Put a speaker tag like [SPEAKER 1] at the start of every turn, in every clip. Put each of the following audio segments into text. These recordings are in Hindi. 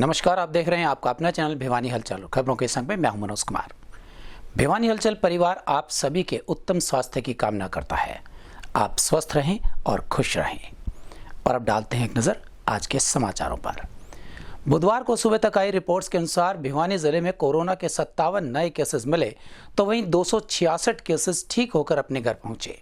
[SPEAKER 1] नमस्कार, आप देख रहे हैं आपका अपना चैनल भिवानी हलचल। खबरों के संग में मैं हूं मनोज कुमार। भिवानी हलचल परिवार आप सभी के उत्तम स्वास्थ्य की कामना करता है। आप स्वस्थ रहें और खुश रहें। और अब डालते हैं एक नजर आज के समाचारों पर। बुधवार को सुबह तक आई रिपोर्ट्स के अनुसार भिवानी जिले में कोरोना के 57 नए केसेस मिले, तो वहीं 266 केसेस ठीक होकर अपने घर पहुंचे।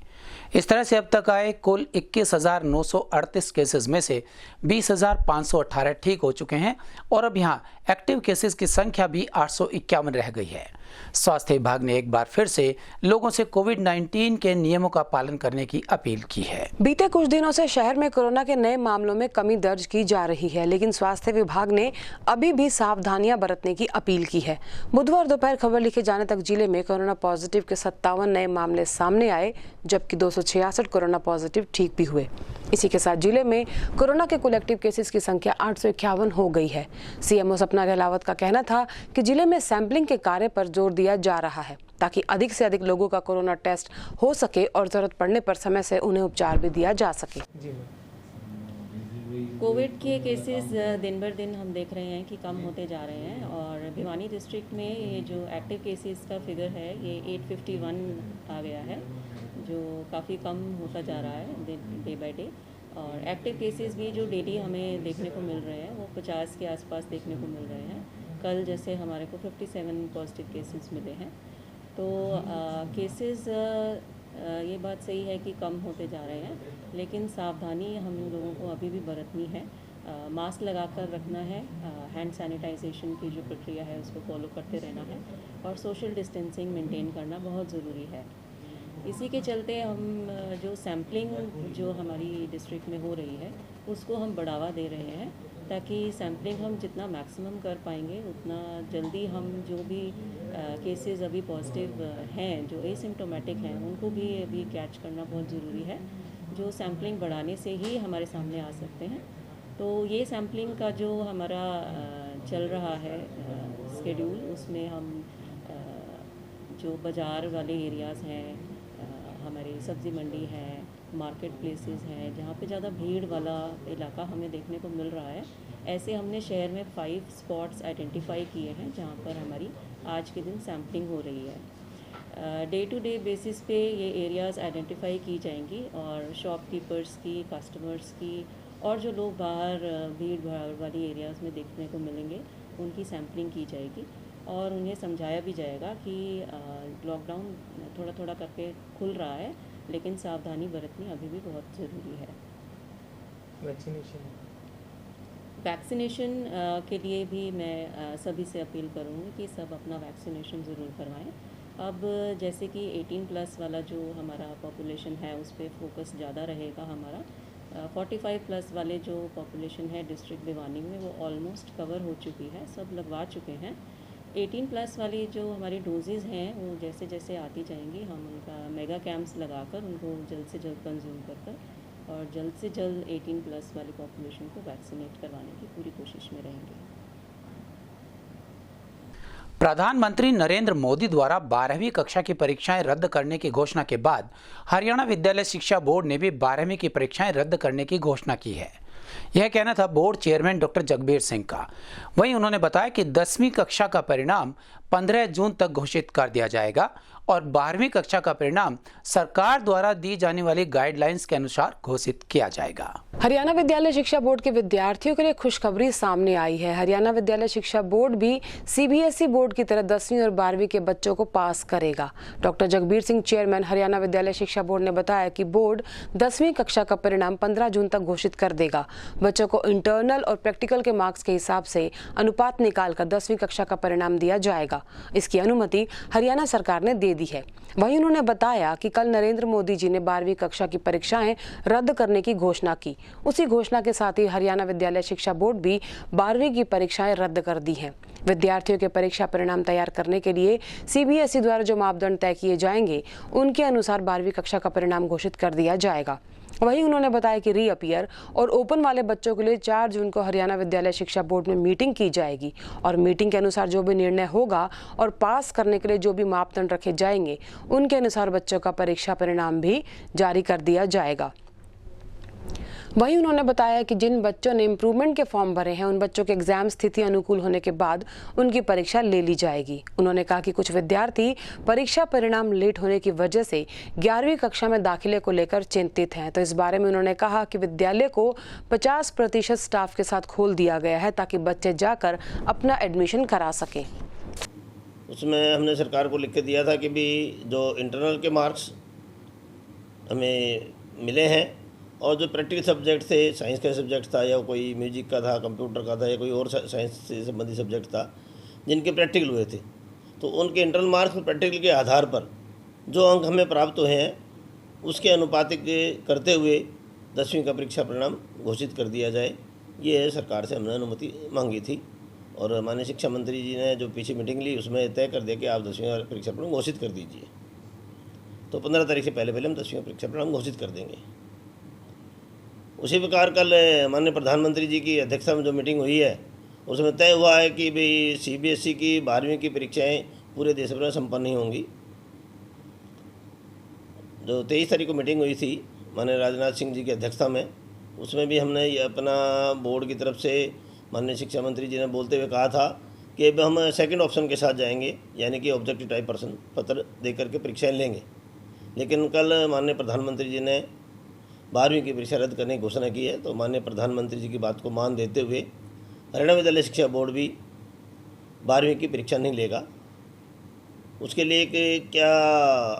[SPEAKER 1] इस तरह से अब तक आए कुल 21,938 केसेस में से 20,518 ठीक हो चुके हैं और अब यहां एक्टिव केसेस की संख्या भी 851 रह गई है। स्वास्थ्य विभाग ने एक बार फिर से लोगों से कोविड-19 के नियमों का पालन करने की अपील की है।
[SPEAKER 2] बीते कुछ दिनों से शहर में कोरोना के नए मामलों में कमी दर्ज की जा रही है, लेकिन स्वास्थ्य विभाग ने अभी भी सावधानियां बरतने की अपील की है। बुधवार दोपहर खबर लिखे जाने तक जिले में कोरोना पॉजिटिव के 57 नए मामले सामने आए, जबकि 266 कोरोना पॉजिटिव ठीक भी हुए। इसी के साथ जिले में कोरोना के कुल एक्टिव केसेस की संख्या 851 हो गई है। सीएमओ सपना गहलावत का कहना था कि जिले में सैंपलिंग के कार्य पर जोर दिया जा रहा है ताकि अधिक से अधिक लोगों का कोरोना टेस्ट हो सके और जरूरत पड़ने पर समय से उन्हें उपचार भी दिया जा सके।
[SPEAKER 3] कोविड के केसेस दिन बर दिन हम देख रहे हैं कि कम होते जा रहे हैं और भिवानी डिस्ट्रिक्ट में ये जो एक्टिव केसेस का फिगर है ये 851 आ गया है, जो काफ़ी कम होता जा रहा है डे बाय डे। और एक्टिव केसेस भी जो डेली हमें देखने को मिल रहे हैं वो 50 के आसपास देखने को मिल रहे हैं। कल जैसे हमारे को 57 पॉजिटिव केसेस मिले हैं। तो केसेस ये बात सही है कि कम होते जा रहे हैं, लेकिन सावधानी हम लोगों को अभी भी बरतनी है। मास्क लगाकर रखना है, हैंड सैनिटाइजेशन की जो प्रक्रिया है उसको फॉलो करते रहना है और सोशल डिस्टेंसिंग मेंटेन करना बहुत ज़रूरी है। इसी के चलते हम जो सैम्पलिंग जो हमारी डिस्ट्रिक्ट में हो रही है उसको हम बढ़ावा दे रहे हैं, ताकि सैम्पलिंग हम जितना मैक्सिमम कर पाएंगे उतना जल्दी हम जो भी केसेस अभी पॉजिटिव हैं, जो एसिम्प्टोमेटिक हैं, उनको भी अभी कैच करना बहुत ज़रूरी है, जो सैम्पलिंग बढ़ाने से ही हमारे सामने आ सकते हैं। तो ये सैम्पलिंग का जो हमारा चल रहा है स्केड्यूल, उसमें हम जो बाज़ार वाले एरियाज़ हैं, हमारी सब्ज़ी मंडी है, मार्केट प्लेसेस हैं, जहाँ पे ज़्यादा भीड़ वाला इलाका हमें देखने को मिल रहा है, ऐसे हमने शहर में 5 स्पॉट्स आइडेंटिफाई किए हैं जहाँ पर हमारी आज के दिन सैम्पलिंग हो रही है। डे टू डे बेसिस पे ये एरियाज़ आइडेंटिफाई की जाएंगी और शॉपकीपर्स की, कस्टमर्स की और जो लोग बाहर भीड़ भाड़ वाली एरियाज़ में देखने को मिलेंगे उनकी सैम्पलिंग की जाएगी और उन्हें समझाया भी जाएगा कि लॉकडाउन थोड़ा थोड़ा करके खुल रहा है, लेकिन सावधानी बरतनी अभी भी बहुत ज़रूरी है। वैक्सीनेशन के लिए भी मैं सभी से अपील करूँगी कि सब अपना वैक्सीनेशन ज़रूर करवाएं। अब जैसे कि 18+ वाला जो हमारा पॉपुलेशन है उस पर फोकस ज़्यादा रहेगा हमारा। 45+ वाले जो पॉपुलेशन है डिस्ट्रिक्ट भिवानी में वो ऑलमोस्ट कवर हो चुकी है, सब लगवा चुके हैं। 18+ वाली जो हमारी डोजेज़ हैं वो जैसे जैसे आती जाएंगी हम उनका मेगा कैंप्स लगाकर उनको जल्द से जल्द कंज्यूम कर और जल्द से जल्द 18+ वाली पॉपुलेशन को वैक्सीनेट करवाने की पूरी कोशिश में रहेंगे।
[SPEAKER 1] प्रधानमंत्री नरेंद्र मोदी द्वारा 12वीं कक्षा की परीक्षाएं रद्द करने की घोषणा के बाद हरियाणा विद्यालय शिक्षा बोर्ड ने भी 12वीं की परीक्षाएं रद्द करने की घोषणा की है। यह कहना था board chairman doctor Jagbir Singh का। वहीं उन्होंने बताया कि 10वीं कक्षा का परिणाम 15 जून तक घोषित कर दिया जाएगा और 12वीं कक्षा का परिणाम सरकार द्वारा दी जाने वाली गाइडलाइंस के अनुसार घोषित किया जाएगा।
[SPEAKER 2] हरियाणा विद्यालय शिक्षा बोर्ड के विद्यार्थियों के लिए खुशखबरी सामने आई है। हरियाणा विद्यालय शिक्षा बोर्ड भी सीबीएसई बोर्ड की तरह 10वीं और 12वीं के बच्चों को पास करेगा। डॉक्टर जगबीर सिंह, चेयरमैन हरियाणा विद्यालय शिक्षा बोर्ड, ने बताया कि बोर्ड 10वीं कक्षा का परिणाम 15 जून तक घोषित कर देगा। बच्चों को इंटरनल और प्रैक्टिकल के मार्क्स के हिसाब से अनुपात निकालकर 10वीं कक्षा का परिणाम दिया जाएगा। इसकी अनुमति हरियाणा सरकार ने दे दी है। वहीं उन्होंने बताया कि कल नरेंद्र मोदी जी ने 12वीं कक्षा की परीक्षाएं रद्द करने की घोषणा की। उसी घोषणा के साथ ही हरियाणा विद्यालय शिक्षा बोर्ड भी 12वीं की परीक्षाएं रद्द कर दी हैं। विद्यार्थियों के परीक्षा परिणाम तैयार करने के लिए सीबीएसई द्वारा जो मापदंड तय किए जाएंगे उनके अनुसार 12वीं कक्षा का परिणाम घोषित कर दिया जाएगा। वहीं उन्होंने बताया कि रीअपियर और ओपन वाले बच्चों के लिए 4 जून को हरियाणा विद्यालय शिक्षा बोर्ड में मीटिंग की जाएगी और मीटिंग के अनुसार जो भी निर्णय होगा और पास करने के लिए जो भी मापदंड रखे जाएंगे उनके अनुसार बच्चों का परीक्षा परिणाम भी जारी कर दिया जाएगा। वहीं उन्होंने बताया कि जिन बच्चों ने इम्प्रूवमेंट के फॉर्म भरे हैं उन बच्चों के एग्जाम स्थिति अनुकूल होने के बाद उनकी परीक्षा ले ली जाएगी। उन्होंने कहा कि कुछ विद्यार्थी परीक्षा परिणाम लेट होने की वजह से 11वीं कक्षा में दाखिले को लेकर चिंतित हैं, तो इस बारे में उन्होंने कहा कि विद्यालय को 50% स्टाफ के साथ खोल दिया गया है ताकि बच्चे जाकर अपना एडमिशन करा सकें।
[SPEAKER 4] उसमें हमने सरकार को लिख के दिया था कि भी जो इंटरनल के मार्क्स हमें मिले हैं और जो प्रैक्टिकल सब्जेक्ट थे, साइंस का सब्जेक्ट था या कोई म्यूजिक का था, कंप्यूटर का था या कोई और साइंस से संबंधित सब्जेक्ट था जिनके प्रैक्टिकल हुए थे, तो उनके इंटरनल मार्क्स और प्रैक्टिकल के आधार पर जो अंक हमें प्राप्त हुए हैं उसके अनुपातिक करते हुए 10वीं का परीक्षा परिणाम घोषित कर दिया जाए। ये सरकार से हमने अनुमति मांगी थी और माननीय शिक्षा मंत्री जी ने जो पीछे मीटिंग ली उसमें तय कर दिया कि आप 10वीं का परीक्षा परिणाम घोषित कर दीजिए। तो 15 तारीख से पहले हम 10वीं का परीक्षा परिणाम घोषित कर देंगे। उसी प्रकार कल माननीय प्रधानमंत्री जी की अध्यक्षता में जो मीटिंग हुई है उसमें तय हुआ है कि भाई CBSE की 12वीं की परीक्षाएं पूरे देश भर में संपन्न नहीं होंगी। जो 23 तारीख को मीटिंग हुई थी माननीय राजनाथ सिंह जी की अध्यक्षता में, उसमें भी हमने ये अपना बोर्ड की तरफ से माननीय शिक्षा मंत्री जी ने बोलते हुए कहा था कि अब हम सेकंड ऑप्शन के साथ जाएंगे, यानी कि ऑब्जेक्टिव टाइप प्रश्न पत्र दे करके परीक्षाएँ लेंगे। लेकिन कल माननीय प्रधानमंत्री जी ने 12वीं की परीक्षा रद्द करने की घोषणा की है, तो माननीय प्रधानमंत्री जी की बात को मान देते हुए हरियाणा विद्यालय शिक्षा बोर्ड भी 12वीं की परीक्षा नहीं लेगा। उसके लिए कि क्या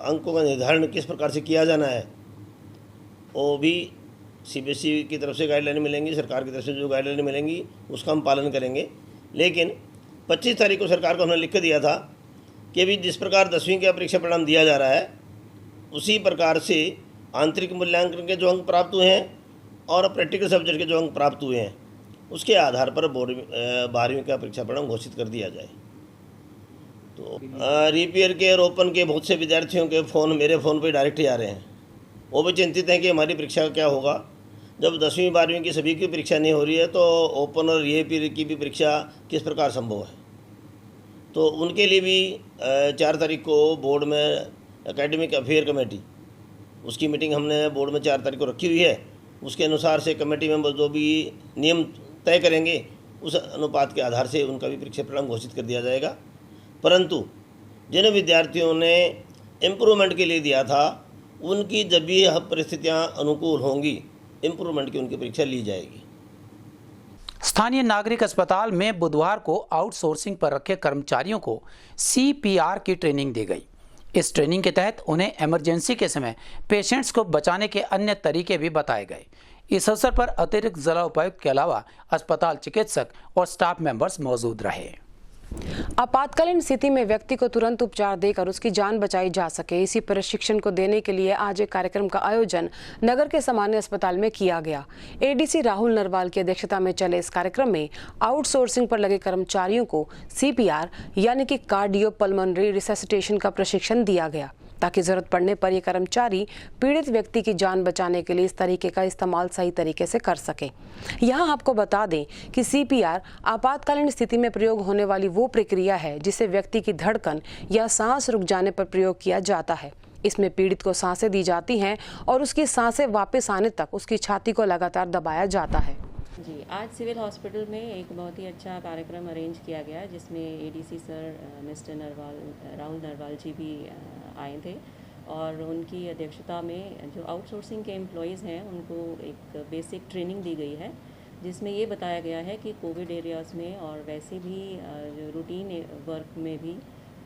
[SPEAKER 4] अंकों का निर्धारण किस प्रकार से किया जाना है वो भी CBSE की तरफ से गाइडलाइन मिलेंगी, सरकार की तरफ से जो गाइडलाइन मिलेंगी उसका हम पालन करेंगे। लेकिन 25 तारीख को सरकार को हमने लिख के दिया था कि अभी जिस प्रकार 10वीं का परीक्षा परिणाम दिया जा रहा है उसी प्रकार से आंतरिक मूल्यांकन के जो अंक प्राप्त हुए हैं और प्रैक्टिकल सब्जेक्ट के जो अंक प्राप्त हुए हैं उसके आधार पर बोर्ड 12वीं का परीक्षा परिणाम घोषित कर दिया जाए। तो रिपेयर के और ओपन के बहुत से विद्यार्थियों के फ़ोन मेरे फ़ोन पर डायरेक्ट ही आ रहे हैं। वो भी चिंतित हैं कि हमारी परीक्षा का क्या होगा। जब 10वीं 12वीं की सभी की परीक्षा नहीं हो रही है तो ओपन और रिपेयर की भी परीक्षा किस प्रकार संभव है। तो उनके लिए भी 4 तारीख को बोर्ड में एकेडमिक अफेयर कमेटी उसकी मीटिंग हमने बोर्ड में 4 तारीख को रखी हुई है। उसके अनुसार से कमेटी मेंबर जो भी नियम तय करेंगे उस अनुपात के आधार से उनका भी परीक्षा परिणाम घोषित कर दिया जाएगा। परंतु जिन विद्यार्थियों ने इम्प्रूवमेंट के लिए दिया था उनकी जब भी परिस्थितियाँ अनुकूल होंगी इम्प्रूवमेंट की उनकी परीक्षा ली जाएगी।
[SPEAKER 1] स्थानीय नागरिक अस्पताल में बुधवार को आउटसोर्सिंग पर रखे कर्मचारियों को CPR की ट्रेनिंग दी गई। इस ट्रेनिंग के तहत उन्हें इमरजेंसी के समय पेशेंट्स को बचाने के अन्य तरीके भी बताए गए। इस अवसर पर अतिरिक्त जिला उपायुक्त के अलावा अस्पताल चिकित्सक और स्टाफ मेंबर्स मौजूद रहे।
[SPEAKER 2] आपातकालीन स्थिति में व्यक्ति को तुरंत उपचार देकर उसकी जान बचाई जा सके, इसी प्रशिक्षण को देने के लिए आज एक कार्यक्रम का आयोजन नगर के सामान्य अस्पताल में किया गया। ADC राहुल नरवाल की अध्यक्षता में चले इस कार्यक्रम में आउटसोर्सिंग पर लगे कर्मचारियों को CPR यानी कि कार्डियोपल्मोनरी रिससिटेशन का प्रशिक्षण दिया गया ताकि जरूरत पड़ने पर ये कर्मचारी पीड़ित व्यक्ति की जान बचाने के लिए इस तरीके का इस्तेमाल सही तरीके से कर सके। यहाँ आपको बता दें कि CPR आपातकालीन स्थिति में प्रयोग होने वाली वो प्रक्रिया है जिसे व्यक्ति की धड़कन या सांस रुक जाने पर प्रयोग किया जाता है। इसमें पीड़ित को सांसें दी जाती हैं और उसकी सांसें वापस आने तक उसकी छाती को लगातार दबाया जाता है।
[SPEAKER 3] जी, आज सिविल हॉस्पिटल में एक बहुत ही अच्छा कार्यक्रम अरेंज किया गया जिसमें ADC sir mister Rahul Narwal ji भी आए थे और उनकी अध्यक्षता में जो आउटसोर्सिंग के एम्प्लॉयज़ हैं उनको एक बेसिक ट्रेनिंग दी गई है जिसमें ये बताया गया है कि कोविड एरियाज़ में और वैसे भी जो रूटीन वर्क में भी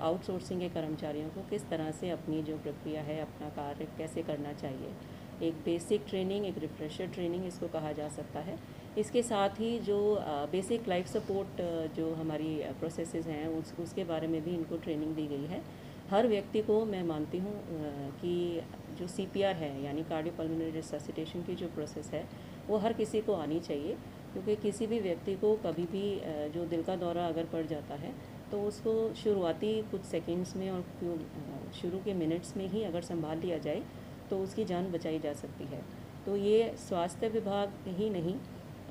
[SPEAKER 3] आउटसोर्सिंग के कर्मचारियों को किस तरह से अपनी जो प्रक्रिया है अपना कार्य कैसे करना चाहिए, एक बेसिक ट्रेनिंग, एक रिफ्रेशर ट्रेनिंग इसको कहा जा सकता है। इसके साथ ही जो बेसिक लाइफ सपोर्ट जो हमारी प्रोसेसेस हैं उसके बारे में भी इनको ट्रेनिंग दी गई है। हर व्यक्ति को मैं मानती हूँ कि जो CPR है यानी कार्डियोपल्मोनरी रिससिटेशन की जो प्रोसेस है वो हर किसी को आनी चाहिए, क्योंकि किसी भी व्यक्ति को कभी भी जो दिल का दौरा अगर पड़ जाता है तो उसको शुरुआती कुछ सेकंड्स में और शुरू के मिनट्स में ही अगर संभाल लिया जाए तो उसकी जान बचाई जा सकती है। तो ये स्वास्थ्य विभाग ही नहीं,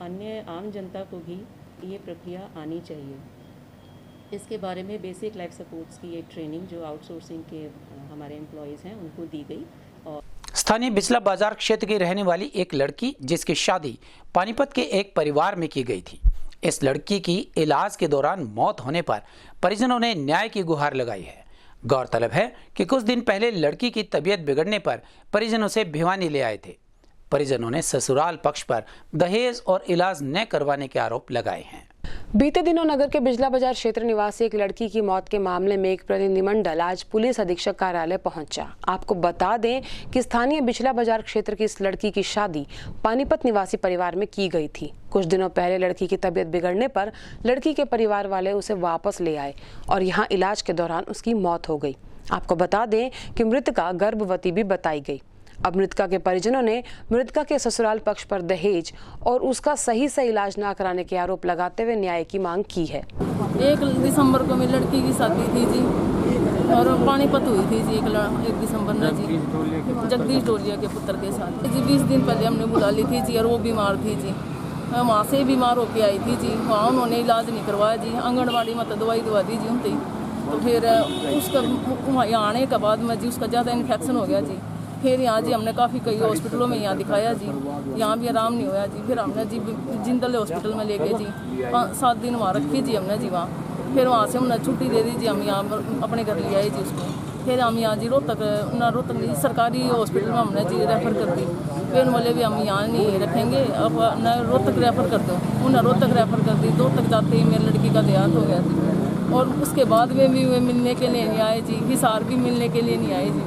[SPEAKER 3] अन्य आम जनता को भी ये प्रक्रिया आनी चाहिए। इसके बारे में बेसिक लाइफ सपोर्ट्स की एक ट्रेनिंग जो आउटसोर्सिंग के हमारे एम्प्लॉयज़ हैं उनको दी गई। और
[SPEAKER 1] स्थानीय बिचला बाजार क्षेत्र की रहने वाली एक लड़की जिसकी शादी पानीपत के एक परिवार में की गई थी। इस लड़की की इलाज के दौरान मौत होने पर परिजनों ने न्याय की गुहार लगाई है। गौरतलब है कि कुछ दिन पहले लड़की की तबीयत बिगड़ने पर परिजनों से भिवानी ले आए थे। परिजनों ने ससुराल पक्ष पर दहेज और इलाज न करवाने के आरोप लगाए हैं।
[SPEAKER 2] बीते दिनों नगर के बिजला बाजार क्षेत्र निवासी एक लड़की की मौत के मामले में एक प्रतिनिधिमंडल आज पुलिस अधीक्षक कार्यालय पहुंचा। आपको बता दें कि स्थानीय बिजला बाजार क्षेत्र की इस लड़की की शादी पानीपत निवासी परिवार में की गई थी। कुछ दिनों पहले लड़की की तबीयत बिगड़ने पर लड़की के परिवार वाले उसे वापस ले आए और यहां इलाज के दौरान उसकी मौत हो गई। आपको बता दें कि मृतका गर्भवती भी बताई गई। अब मृतका के परिजनों ने मृतका के ससुराल पक्ष पर दहेज और उसका सही से इलाज न कराने के आरोप लगाते हुए न्याय की मांग की है।
[SPEAKER 5] 1 दिसंबर को मेरी लड़की की शादी थी जी और पानीपत हुई थी जी 1 दिसंबर में जी जगदीश डोलिया के पुत्र के साथ जी। 20 दिन पहले हमने बुला ली थी जी और वो बीमार थी जी। वहाँ से बीमार होके आई थी जी। वहाँ उन्होंने इलाज नहीं करवाया जी। आंगनबाड़ी में तो दवाई दवा दी जी उनकी। तो फिर उसका यहाँ आने के बाद में जी उसका ज़्यादा इन्फेक्शन हो गया जी। फिर यहाँ जी हमने काफ़ी कई हॉस्पिटलों में यहाँ दिखाया जी, यहाँ भी आराम नहीं होया जी। फिर हमने जी जिंदल हॉस्पिटल में ले गए जी। 5-7 दिन वहाँ रखी जी हमने जी वहाँ। फिर वहाँ से हमने छुट्टी दे दी जी। हम यहाँ अपने घर ले आए जी उसको। फिर हम यहाँ जी रोहतक सरकारी हॉस्पिटल में हमने जी रेफ़र कर दी। फिर बोले भी हम यहाँ नहीं रखेंगे, अब न रोहतक रेफ़र कर दो। उन्हें रोहतक रेफ़र कर दी। रोहतक जाते ही मेरी लड़की का देहांत हो गया जी। और उसके बाद में भी वे मिलने के लिए नहीं आए जी। हिसार भी मिलने के लिए नहीं आए जी।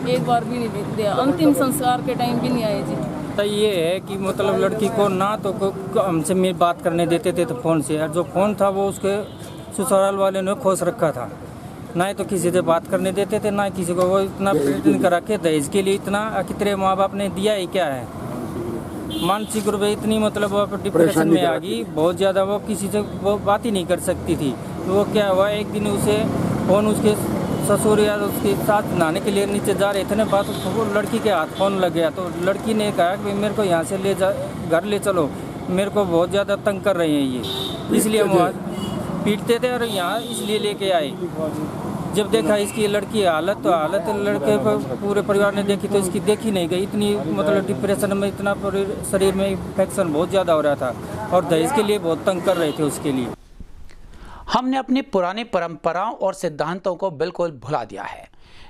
[SPEAKER 5] वे एक बार भी नहीं दिया। अंतिम संस्कार के टाइम भी नहीं आए जी।
[SPEAKER 6] तो ये है कि मतलब लड़की को ना तो हमसे बात करने देते थे तो फ़ोन से, और जो फ़ोन था वो उसके ससुराल वाले ने खोस रखा था। ना ही तो किसी से बात करने देते थे, ना किसी को। वो इतना प्रेटन करा के दहेज के लिए इतना कितने माँ बाप ने दिया ही क्या है। मानसिक रूप से इतनी मतलब वो डिप्रेशन में आ गई बहुत ज़्यादा। वो किसी से वो बात ही नहीं कर सकती थी। तो वो क्या हुआ, एक दिन उसे फ़ोन उसके ससुर या उसके साथ नहाने के लिए नीचे जा रहे थे ना, बात वो लड़की के हाथ फ़ोन लग गया। तो लड़की ने कहा कि मेरे को यहाँ से घर ले चलो, मेरे को बहुत ज़्यादा तंग कर रहे हैं ये, इसलिए हम वहाँ पीटते थे और यहाँ इसलिए लेके आए। जब देखा इसकी लड़की हालत, तो हालत लड़के पूरे परिवार ने देखी तो इसकी देखी नहीं गई। इतनी मतलब डिप्रेशन में, इतना पूरे शरीर में इन्फेक्शन बहुत ज़्यादा हो रहा था और दहेज के लिए बहुत तंग कर रहे थे उसके लिए।
[SPEAKER 1] हमने अपनी पुरानी परंपराओं और सिद्धांतों को बिल्कुल भुला दिया है,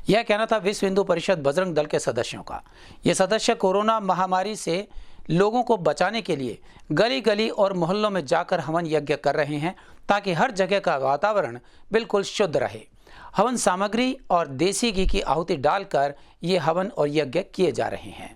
[SPEAKER 1] यह कहना था विश्व हिंदू परिषद बजरंग दल के सदस्यों का। ये सदस्य कोरोना महामारी से लोगों को बचाने के लिए गली गली और मोहल्लों में जाकर हवन यज्ञ कर रहे हैं ताकि हर जगह का वातावरण बिल्कुल शुद्ध रहे। हवन सामग्री और देसी घी की आहुति डालकर ये हवन और यज्ञ किए जा रहे हैं।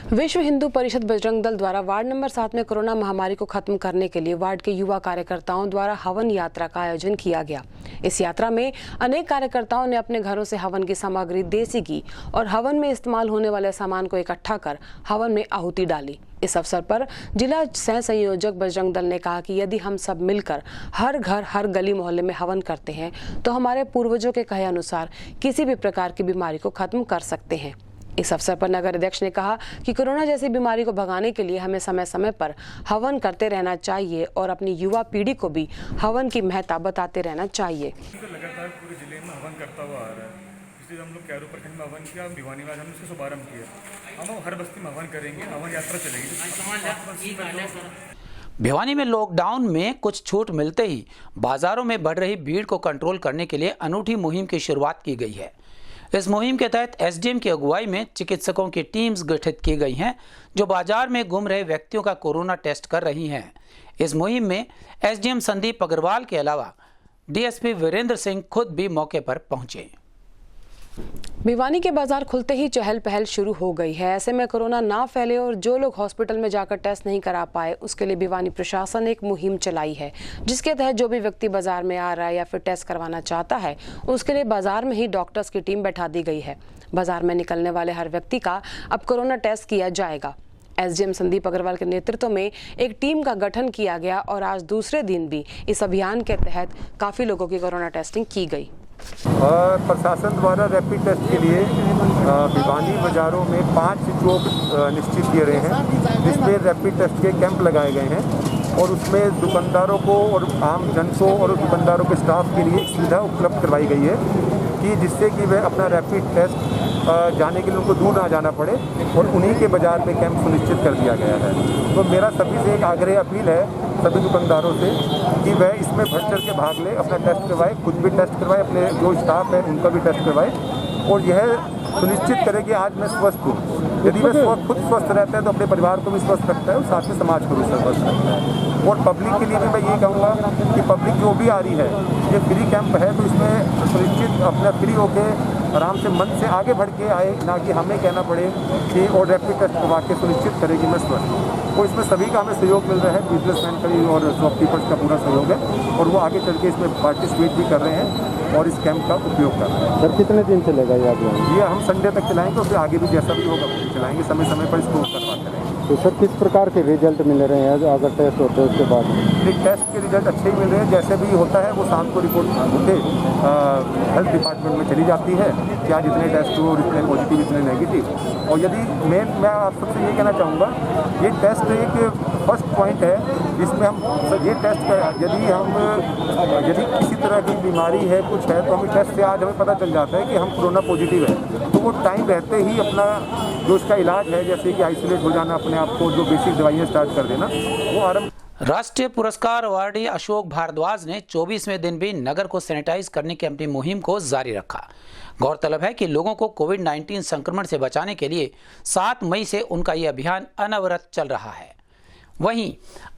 [SPEAKER 2] विश्व हिंदू परिषद बजरंग दल द्वारा वार्ड नंबर 7 में कोरोना महामारी को खत्म करने के लिए वार्ड के युवा कार्यकर्ताओं द्वारा हवन यात्रा का आयोजन किया गया। इस यात्रा में अनेक कार्यकर्ताओं ने अपने घरों से हवन की सामग्री, देसी घी और हवन में इस्तेमाल होने वाले सामान को इकट्ठा कर हवन में आहुति डाली। इस अवसर पर जिला सह संयोजक बजरंग दल ने कहा कि यदि हम सब मिलकर हर घर, हर गली मोहल्ले में हवन करते हैं तो हमारे पूर्वजों के कहे अनुसार किसी भी प्रकार की बीमारी को खत्म कर सकते हैं। इस अवसर पर नगर अध्यक्ष ने कहा कि कोरोना जैसी बीमारी को भगाने के लिए हमें समय समय पर हवन करते रहना चाहिए और अपनी युवा पीढ़ी को भी हवन की महत्ता बताते रहना चाहिए।
[SPEAKER 7] लगातार पूरे जिले में हवन करता हुआ आ रहा है। इसलिए हम लोग कैरो प्रखंड में हवन किया, भिवानी में हमने इसका शुभारंभ किया। हम हर बस्ती में हवन करेंगे, हवन यात्रा चलेगी।
[SPEAKER 1] भिवानी में लॉकडाउन में कुछ छूट मिलते ही बाजारों में बढ़ रही भीड़ को कंट्रोल करने के लिए अनूठी मुहिम की शुरुआत की गई है। इस मुहिम के तहत एसडीएम की अगुवाई में चिकित्सकों की टीम्स गठित की गई हैं जो बाजार में घूम रहे व्यक्तियों का कोरोना टेस्ट कर रही हैं। इस मुहिम में एसडीएम संदीप अग्रवाल के अलावा डीएसपी वीरेंद्र सिंह खुद भी मौके पर पहुंचे।
[SPEAKER 2] भिवानी के बाजार खुलते ही चहल पहल शुरू हो गई है। ऐसे में कोरोना ना फैले और जो लोग हॉस्पिटल में जाकर टेस्ट नहीं करा पाए उसके लिए भिवानी प्रशासन एक मुहिम चलाई है, जिसके तहत जो भी व्यक्ति बाजार में आ रहा है या फिर टेस्ट करवाना चाहता है उसके लिए बाजार में ही डॉक्टर्स की टीम बैठा दी गई है। बाजार में निकलने वाले हर व्यक्ति का अब कोरोना टेस्ट किया जाएगा। एसडीएम संदीप अग्रवाल के नेतृत्व में एक टीम का गठन किया गया और आज दूसरे दिन भी इस अभियान के तहत काफी लोगों की कोरोना टेस्टिंग की गई।
[SPEAKER 8] प्रशासन द्वारा रैपिड टेस्ट के लिए भिवानी बाजारों में 5 चौक निश्चित किए गए हैं, जिसमें रैपिड टेस्ट के कैंप लगाए गए हैं और उसमें दुकानदारों को और आम जन को और दुकानदारों के स्टाफ के लिए सुविधा उपलब्ध करवाई गई है कि जिससे कि वह अपना रैपिड टेस्ट जाने के लिए उनको दूर ना जाना पड़े और उन्हीं के बाज़ार में कैंप सुनिश्चित कर दिया गया है। तो मेरा सभी से एक आग्रह अपील है सभी दुकानदारों से कि वह इसमें बढ़ चढ़ के भाग ले, अपना टेस्ट करवाए, खुद भी टेस्ट करवाए, अपने जो स्टाफ है उनका भी टेस्ट करवाए और यह सुनिश्चित करें कि आज मैं स्वस्थ हूँ। यदि वह खुद स्वस्थ रहता है तो अपने परिवार को भी स्वस्थ रखता है और साथ में समाज को भी स्वस्थ रखता है। और पब्लिक के लिए भी मैं ये कहूँगा कि पब्लिक जो भी आ रही है, ये फ्री कैंप है तो इसमें सुनिश्चित अपना फ्री होके आराम से मन से आगे बढ़ के आए, ना कि हमें कहना पड़े कि और रैपिड टेस्ट करवा के सुनिश्चित करें कि मैं स्वस्थ हूँ। तो इसमें सभी का हमें सहयोग मिल रहा है, बिजनेसमैन का भी और शॉपकीपर्स का पूरा सहयोग है और वो आगे चल के इसमें पार्टिसिपेट भी कर रहे हैं और इस कैंप का उपयोग कर रहे हैं।
[SPEAKER 9] सर कितने दिन चलेगा ये अभियान?
[SPEAKER 8] ये हम संडे तक चलाएंगे और फिर आगे भी जैसा भी होगा चलाएंगे, समय समय पर इसको करवाते रहेंगे।
[SPEAKER 9] तो सर किस प्रकार के रिजल्ट मिल रहे हैं अगर टेस्ट होते हैं उसके बाद?
[SPEAKER 8] टेस्ट के रिजल्ट अच्छे ही मिल रहे हैं, जैसे भी होता है वो शाम को रिपोर्ट होते हेल्थ डिपार्टमेंट में चली जाती है कि आज इतने टेस्ट हुए और इतने पॉजिटिव इतने नेगेटिव। और यदि मैं आप सबसे ये कहना चाहूँगा, ये टेस्ट एक फर्स्ट पॉइंट है जिसमें हम ये टेस्ट यदि किसी तरह की बीमारी है कुछ है तो हमें टेस्ट से आज हमें पता चल जाता है कि हम कोरोना पॉजिटिव है, तो वो टाइम रहते ही अपना जो उसका इलाज है जैसे कि आइसोलेट हो जाना अपने आप को, जो बेसिक दवाइयाँ स्टार्ट कर देना, वो आरंभ।
[SPEAKER 1] राष्ट्रीय पुरस्कार अवार्डी अशोक भारद्वाज ने 24वें दिन भी नगर को सैनिटाइज करने की अपनी मुहिम को जारी रखा। गौरतलब है कि लोगों को कोविड-19 संक्रमण से बचाने के लिए 7 मई से उनका ये अभियान अनवरत चल रहा है। वहीं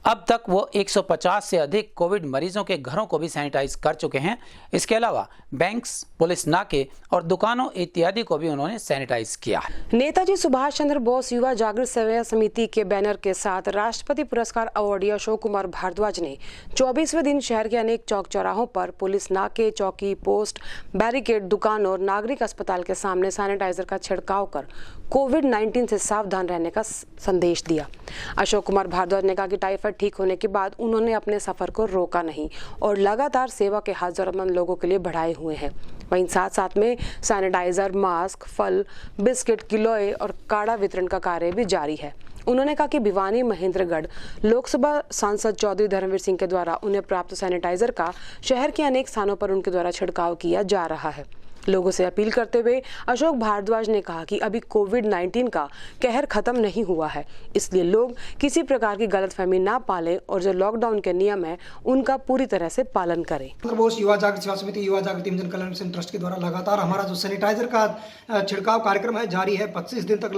[SPEAKER 1] अब तक वो 150 से अधिक कोविड मरीजों के घरों को भी सैनिटाइज कर चुके हैं। इसके अलावा बैंक्स, पुलिस नाके और दुकानों इत्यादि को भी उन्होंने सैनिटाइज किया है।
[SPEAKER 2] नेताजी सुभाष चंद्र बोस युवा जागृत सेवा समिति के बैनर के साथ राष्ट्रपति पुरस्कार अवार्डी अशोक कुमार भारद्वाज ने 24वें दिन शहर के अनेक चौक चौराहों पर पुलिस नाके, चौकी, पोस्ट, बैरिकेड, दुकान और नागरिक अस्पताल के सामने सैनिटाइजर का छिड़काव कर कोविड-19 से सावधान रहने का संदेश दिया। अशोक कुमार भारद्वाज ने कहा कि टाइफाइड ठीक होने के बाद उन्होंने अपने सफर को रोका नहीं और लगातार सेवा के हाथ जरूरतमंद लोगों के लिए बढ़ाए हुए हैं। वहीं साथ साथ में सैनिटाइजर, मास्क, फल, बिस्किट, किलोए और काढ़ा वितरण का कार्य भी जारी है। उन्होंने कहा कि भिवानी महेंद्रगढ़ लोकसभा सांसद चौधरी धर्मवीर सिंह के द्वारा उन्हें प्राप्त सैनिटाइजर का शहर के अनेक स्थानों पर उनके द्वारा छिड़काव किया जा रहा है। लोगों से अपील करते हुए अशोक भारद्वाज ने कहा कि अभी कोविड-19 का कहर खत्म नहीं हुआ है, इसलिए लोग किसी प्रकार की गलतफहमी ना पालें और जो लॉकडाउन के नियम है उनका पूरी तरह से पालन करें।
[SPEAKER 10] बोस युवा जागृत सेवा समिति, युवा जागृत जन कल्याण मिशन ट्रस्ट के द्वारा लगातार हमारा जो सैनिटाइजर का छिड़काव कार्यक्रम है जारी है। 25 दिन तक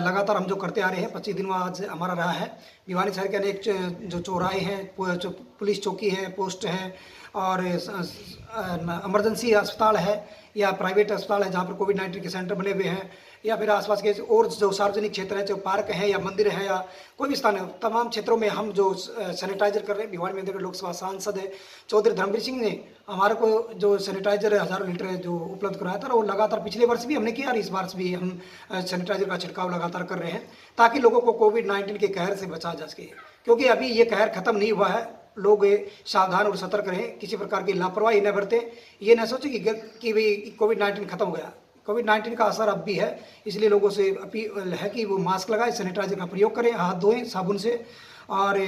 [SPEAKER 10] लगातार हम जो करते आ रहे हैं, 25 दिन आज हमारा रहा है। भिवानी शहर के अनेक जो चौराहे हैं, पुलिस चौकी है, पोस्ट हैं और इमरजेंसी अस्पताल है या प्राइवेट अस्पताल है जहाँ पर कोविड-19 के सेंटर बने हुए हैं, या फिर आसपास के और जो सार्वजनिक क्षेत्र हैं, जो पार्क हैं या मंदिर हैं या कोई भी स्थान है, तमाम क्षेत्रों में हम जो सैनिटाइजर कर रहे हैं। भिवानी में लोकसभा सांसद है चौधरी धर्मवीर सिंह ने हमारे को जो सैनिटाइजर 1000 लीटर जो उपलब्ध कराया था, और लगातार पिछले वर्ष भी हमने किया और इस बार भी हम सैनिटाइजर का छिड़काव लगातार कर रहे हैं ताकि लोगों को कोविड-19 के कहर से बचा जा सके, क्योंकि अभी ये कहर खत्म नहीं हुआ है। लोग सावधान और सतर्क रहें, किसी प्रकार की लापरवाही न बरतें, ये न सोचें कि भाई कोविड-19 खत्म हो गया। कोविड-19 का असर अब भी है, इसलिए लोगों से अपील है कि वो मास्क लगाएं, सैनिटाइजर का प्रयोग करें, हाथ धोएं साबुन से, और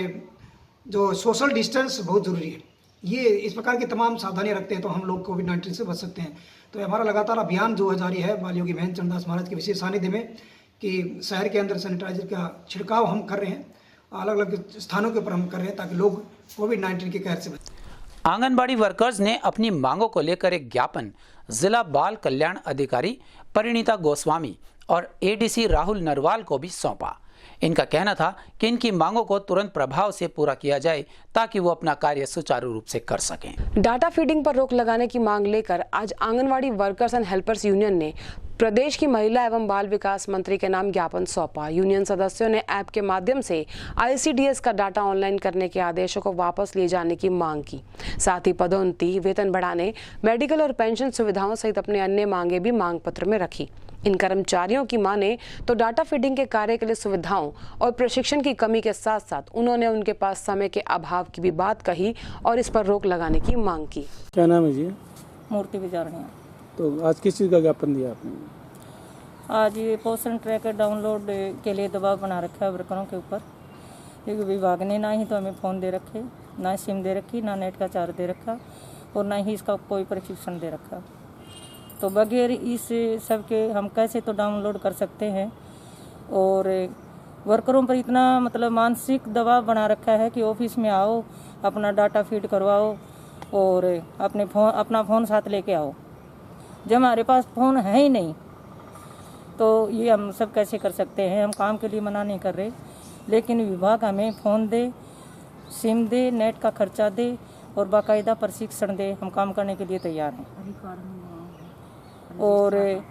[SPEAKER 10] जो सोशल डिस्टेंस बहुत ज़रूरी है। ये इस प्रकार की तमाम सावधानियां रखते हैं तो हम लोग कोविड-19 से बच सकते हैं। तो हमारा लगातार अभियान जो है जारी है बाल योगी महेंद्र चरण दास महाराज के विशेष सानिध्य में, कि शहर के अंदर सैनिटाइजर का छिड़काव हम कर रहे हैं, अलग अलग स्थानों के ऊपर हम कर रहे हैं ताकि लोग कोविड-19 के कहर से बचें।
[SPEAKER 1] आंगनबाड़ी वर्कर्स ने अपनी मांगों को लेकर एक ज्ञापन जिला बाल कल्याण अधिकारी परिणीता गोस्वामी और एडीसी राहुल नरवाल को भी सौंपा। इनका कहना था कि इनकी मांगों को तुरंत प्रभाव से पूरा किया जाए ताकि वो अपना कार्य सुचारू रूप से कर सकें।
[SPEAKER 2] डाटा फीडिंग पर रोक लगाने की मांग लेकर आज anganwadi workers and helpers union ने प्रदेश की महिला एवं बाल विकास मंत्री के नाम ज्ञापन सौंपा। यूनियन सदस्यों ने ऐप के माध्यम से ICDS का डाटा ऑनलाइन करने के आदेशों को वापस लिए जाने की मांग की। साथ ही पदोन्नति, वेतन बढ़ाने, मेडिकल और पेंशन सुविधाओं सहित अपने अन्य मांगे भी मांग पत्र में रखी। इन कर्मचारियों की माने तो डाटा फीडिंग के कार्य के लिए सुविधाओं और प्रशिक्षण की कमी के साथ साथ उन्होंने उनके पास समय के अभाव की भी बात कही और इस पर रोक लगाने की मांग की।
[SPEAKER 6] क्या नाम है जी?
[SPEAKER 5] मूर्ति विचारणीय।
[SPEAKER 6] तो आज किस चीज़ का ज्ञापन दिया आपने?
[SPEAKER 5] आज ये पोषण ट्रैकर डाउनलोड के लिए दबाव बना रखा है वर्करों के ऊपर, क्योंकि विभाग ने ना ही तो हमें फ़ोन दे रखे, ना सिम दे रखी, ना नेट का चार्ज दे रखा और ना ही इसका कोई प्रशिक्षण दे रखा।
[SPEAKER 6] तो बगैर इस सब के हम कैसे तो डाउनलोड कर सकते हैं। और वर्करों पर इतना मतलब मानसिक दबाव बना रखा है कि ऑफिस में आओ, अपना डाटा फीड करवाओ और अपना फ़ोन साथ लेके आओ। जब हमारे पास फ़ोन है ही नहीं तो ये हम सब कैसे कर सकते हैं। हम काम के लिए मना नहीं कर रहे, लेकिन विभाग हमें फ़ोन दे, सिम दे, नेट का खर्चा दे और बाकायदा प्रशिक्षण दे। हम काम करने के लिए तैयार हैं। और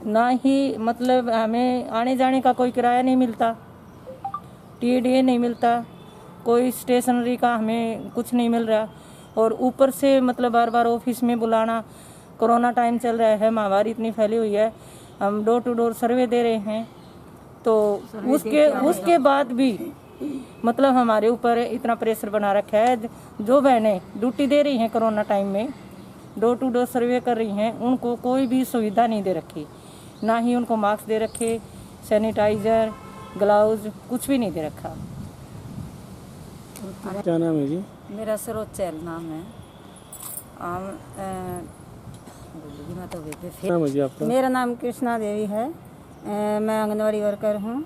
[SPEAKER 6] ना ही मतलब हमें आने जाने का कोई किराया नहीं मिलता, TDA नहीं मिलता, कोई स्टेशनरी का हमें कुछ नहीं मिल रहा। और ऊपर से मतलब बार बार ऑफिस में बुलाना, कोरोना टाइम चल रहा है, महामारी इतनी फैली हुई है, हम डोर टू डोर सर्वे दे रहे हैं, तो उसके बाद भी मतलब हमारे ऊपर इतना प्रेशर बना रखा है। जो बहनें ड्यूटी दे रही हैं कोरोना टाइम में, डोर टू डोर सर्वे कर रही हैं, उनको कोई भी सुविधा नहीं दे रखी, ना ही उनको मास्क दे रखे, सैनिटाइज़र, ग्लव्स कुछ भी नहीं दे रखा।
[SPEAKER 11] क्या नाम है जी?
[SPEAKER 12] मेरा सरोज चैल नाम है।
[SPEAKER 11] नाम है जी आपका?
[SPEAKER 12] मेरा नाम कृष्णा देवी है। मैं आंगनवाड़ी वर्कर हूँ।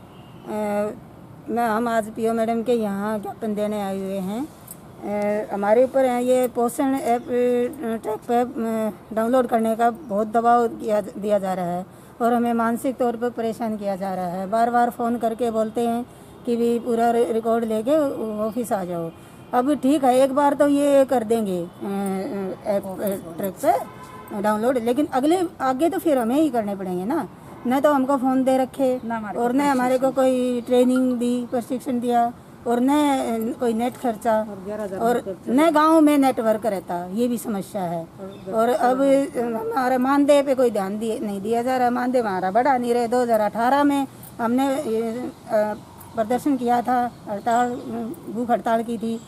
[SPEAKER 12] हम आज पीओ मैडम के यहाँ ज्ञापन देने आए हुए हैं। हमारे ऊपर ये पोषण ऐप ट्रैक पर डाउनलोड करने का बहुत दबाव दिया जा रहा है और हमें मानसिक तौर पर परेशान किया जा रहा है। बार बार फ़ोन करके बोलते हैं कि भी पूरा रिकॉर्ड लेके ऑफिस आ जाओ। अब ठीक है, एक बार तो ये कर देंगे ऐप ट्रैक पे डाउनलोड, लेकिन आगे तो फिर हमें ही करने पड़ेंगे ना। न तो हमको फ़ोन दे रखे और न हमारे को कोई ट्रेनिंग दी, प्रशिक्षण दिया और न कोई नेट खर्चा और न गांव में नेटवर्क रहता, ये भी समस्या है। और अब हमारा मानदेय पे कोई ध्यान नहीं दिया जा रहा। मानदेय हमारा बढ़ा नहीं रहे। 2018 में हमने प्रदर्शन किया था, भूख हड़ताल की थी,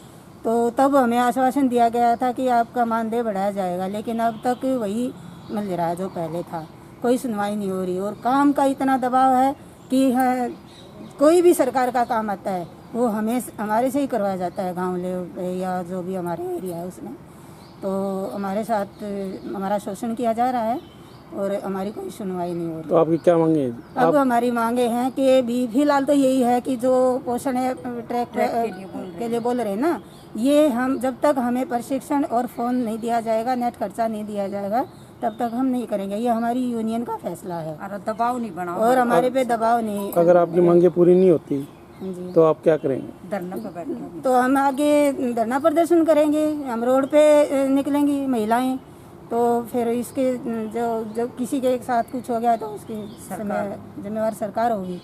[SPEAKER 12] तो तब हमें आश्वासन दिया गया था कि आपका मानदेय बढ़ाया जाएगा, लेकिन अब तक वही मिल रहा है जो पहले था। कोई सुनवाई नहीं हो रही और काम का इतना दबाव है कि कोई भी सरकार का काम आता है वो हमारे से ही करवाया जाता है, गांव लेवल पे या जो भी हमारे एरिया है उसमें। तो हमारे साथ हमारा शोषण किया जा रहा है और हमारी कोई सुनवाई नहीं हो रही।
[SPEAKER 11] तो आपकी क्या मांगे हैं?
[SPEAKER 12] अब हमारी मांगे हैं कि भी फिलहाल तो यही है कि जो पोषण है ट्रैक के लिए बोल रहे हैं ना, ये हम जब तक हमें प्रशिक्षण और फ़ोन नहीं दिया जाएगा, नेट खर्चा नहीं दिया जाएगा, तब तक हम नहीं करेंगे। ये हमारी यूनियन का फैसला है और दबाव नहीं बना और हमारे पे दबाव नहीं।
[SPEAKER 11] अगर आपकी मांगे पूरी नहीं होती तो आप क्या करेंगे?
[SPEAKER 12] धरना पर बैठेंगे। तो हम आगे धरना प्रदर्शन करेंगे, हम रोड पे निकलेंगी महिलाएं। तो फिर इसके जो किसी के साथ कुछ हो गया तो उसकी जिम्मेवार सरकार होगी।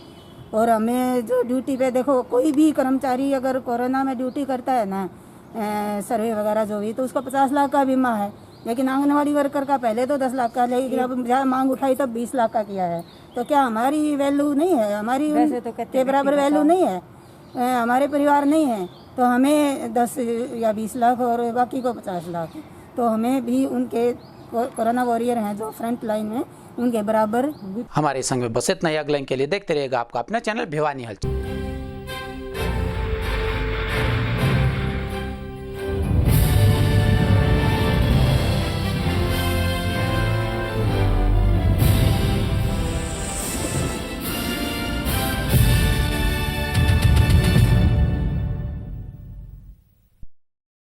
[SPEAKER 12] और हमें जो ड्यूटी पे देखो, कोई भी कर्मचारी अगर कोरोना में ड्यूटी करता है ना, सर्वे वगैरह जो भी, तो उसका 50 लाख का बीमा है। लेकिन आंगनवाड़ी वर्कर का पहले तो 10 लाख का, लेकिन अब जहाँ मांग उठाई तब 20 लाख का किया है। तो क्या हमारी वैल्यू नहीं है? हमारी के बराबर वैल्यू नहीं है? हमारे परिवार नहीं है तो हमें 10 या 20 लाख और बाकी को 50 लाख। तो हमें भी उनके कोरोना वॉरियर हैं जो फ्रंट लाइन में, उनके बराबर।
[SPEAKER 1] हमारे संग में बस इतना ही। अगले के लिए देखते रहिएगा आपका अपना चैनल भिवानी हलचल।